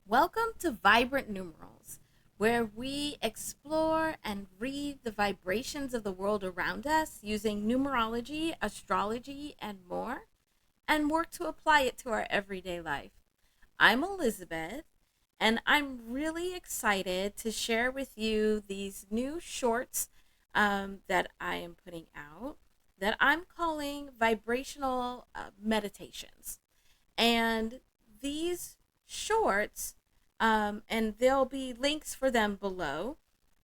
Welcome to Vibrant Numerals, where we explore and read the vibrations of the world around us using numerology, astrology, and more, and work to apply it to our everyday life. I'm Elizabeth, and I'm really excited to share with you these new shorts that I am putting out that I'm calling vibrational meditations. And these shorts, and there'll be links for them below,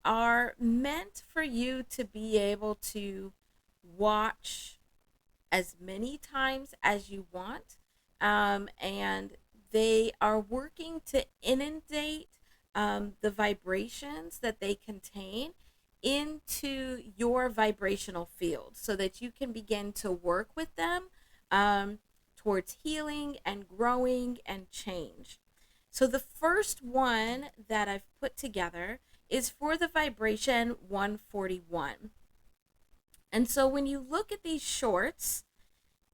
are meant for you to be able to watch as many times as you want. And they are working to inundate the vibrations that they contain into your vibrational field so that you can begin to work with them um, towards healing and growing and change. So, the first one that I've put together is for the vibration 141. And so, when you look at these shorts,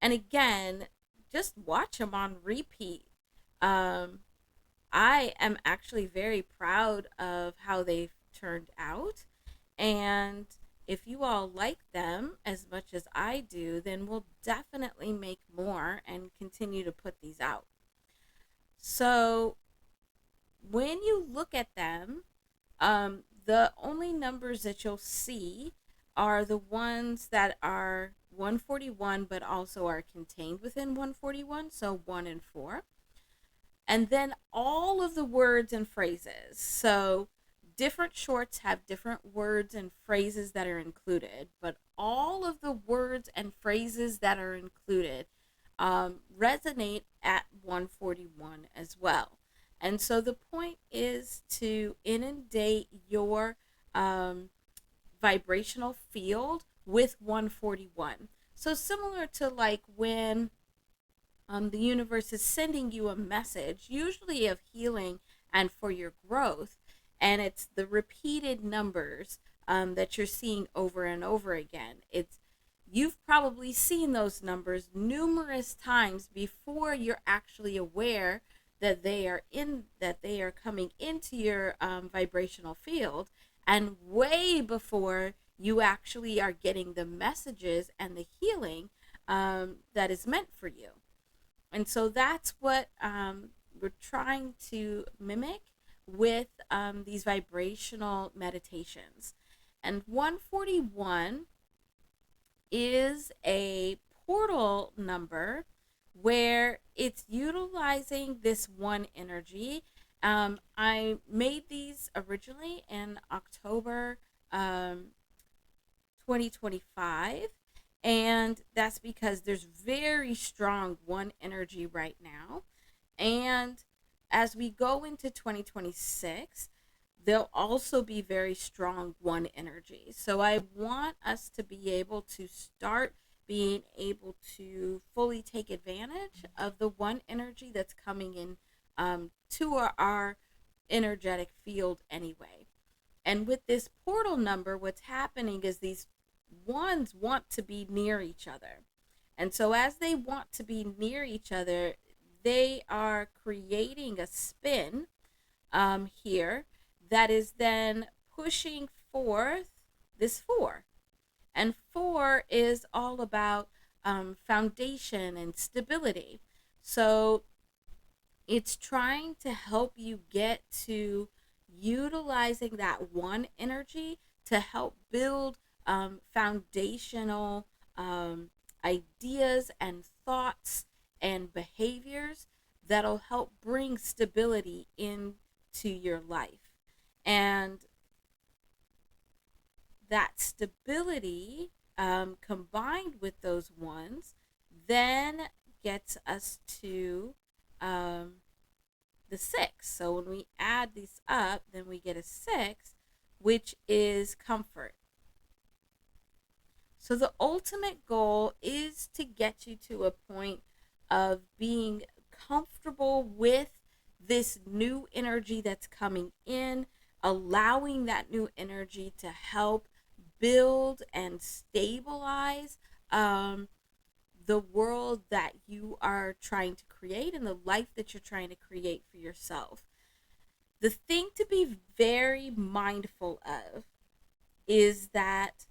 and again, just watch them on repeat. Um, I am actually very proud of how they've turned out. And if you all like them as much as I do, then we'll definitely make more and continue to put these out. So when you look at them, the only numbers that you'll see are the ones that are 141 but also are contained within 141, so 1 and 4. And then all of the words and phrases. So different shorts have different words and phrases that are included, but all of the words and phrases that are included resonate at 141 as well. And so the point is to inundate your vibrational field with 141. So similar to like when the universe is sending you a message, usually of healing and for your growth, and it's the repeated numbers that you're seeing over and over again. It's You've probably seen those numbers numerous times before you're actually aware that they are coming into your vibrational field, and way before you actually are getting the messages and the healing that is meant for you. And so that's what we're trying to mimic with these vibrational meditations. And 141 is a portal number where it's utilizing this one energy. I made these originally in October 2025, and that's because there's very strong one energy right now. And as we go into 2026, there'll also be very strong one energy. So I want us to be able to start being able to fully take advantage of the one energy that's coming in to our energetic field anyway. And with this portal number, what's happening is these ones want to be near each other. And so as they want to be near each other, they are creating a spin here that is then pushing forth this 4. And 4 is all about foundation and stability. So it's trying to help you get to utilizing that one energy to help build foundational ideas and thoughts and behaviors that'll help bring stability into your life. And that stability combined with those ones then gets us to the 6. So when we add these up, then we get a 6, which is comfort. So the ultimate goal is to get you to a point of being comfortable with this new energy that's coming in, allowing that new energy to help build and stabilize the world that you are trying to create and the life that you're trying to create for yourself. The thing to be very mindful of is that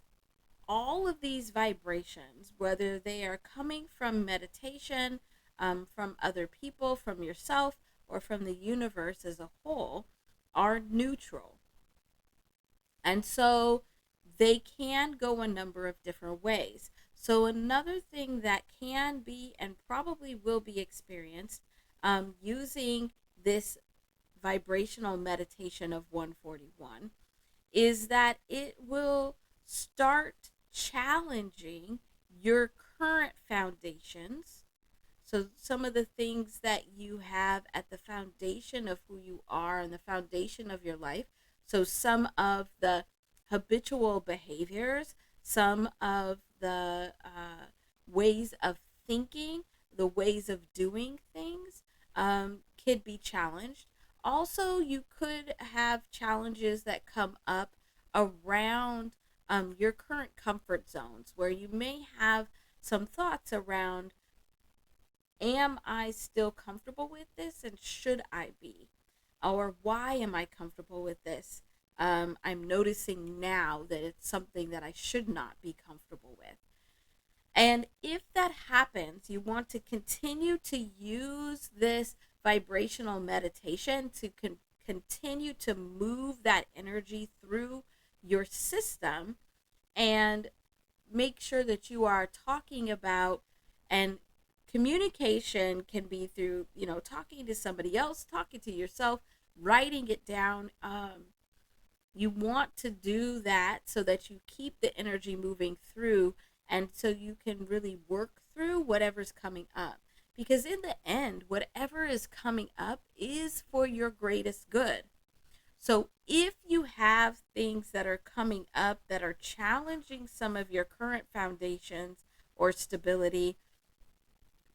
all of these vibrations, whether they are coming from meditation, from other people, from yourself, or from the universe as a whole, are neutral. And so they can go a number of different ways. So, another thing that can be and probably will be experienced using this vibrational meditation of 141 is that it will start challenging your current foundations. So, some of the things that you have at the foundation of who you are and the foundation of your life. So, some of the habitual behaviors, some of the ways of thinking, the ways of doing things could be challenged. Also, you could have challenges that come up around your current comfort zones where you may have some thoughts around, am I still comfortable with this and should I be? Or why am I comfortable with this? I'm noticing now that it's something that I should not be comfortable with. And if that happens, you want to continue to use this vibrational meditation to continue to move that energy through your system and make sure that you are talking about, and communication can be through, talking to somebody else, talking to yourself, writing it down. You want to do that so that you keep the energy moving through and so you can really work through whatever's coming up. Because in the end, whatever is coming up is for your greatest good. So if you have things that are coming up that are challenging some of your current foundations or stability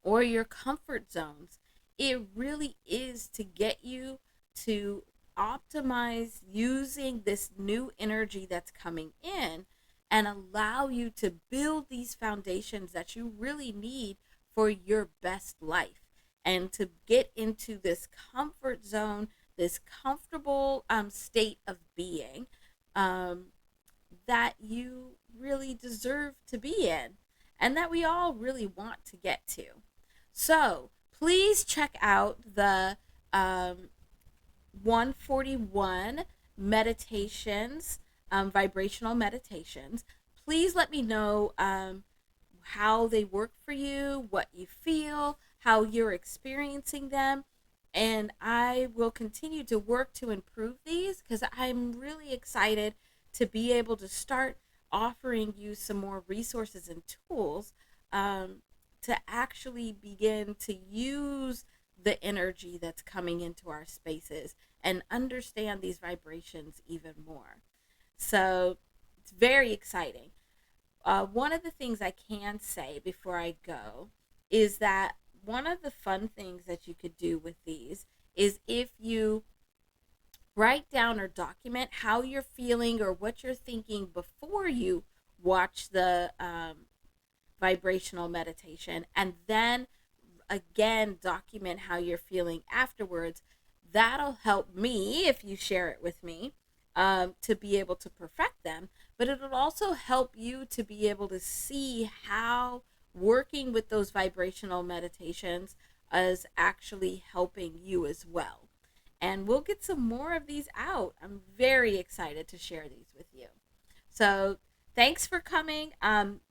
or your comfort zones, it really is to get you to optimize using this new energy that's coming in and allow you to build these foundations that you really need for your best life and to get into this comfort zone, this comfortable state of being that you really deserve to be in and that we all really want to get to. So please check out the 141 meditations, vibrational meditations. Please let me know how they work for you, what you feel, how you're experiencing them. And I will continue to work to improve these because I'm really excited to be able to start offering you some more resources and tools to actually begin to use the energy that's coming into our spaces and understand these vibrations even more. So it's very exciting. One of the things I can say before I go is that one of the fun things that you could do with these is if you write down or document how you're feeling or what you're thinking before you watch the vibrational meditation, and then again document how you're feeling afterwards. That'll help me if you share it with me to be able to perfect them, but it'll also help you to be able to see how working with those vibrational meditations is actually helping you as well. And we'll get some more of these out. I'm very excited to share these with you. So thanks for coming.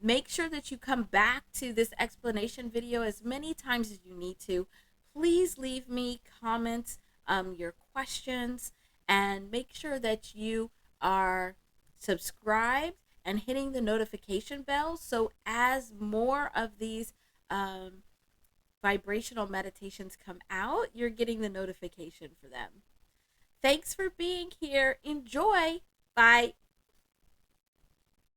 Make sure that you come back to this explanation video as many times as you need to. Please leave me comments, your questions, and make sure that you are subscribed and hitting the notification bell so as more of these vibrational meditations come out, you're getting the notification for them. Thanks for being here. Enjoy. Bye.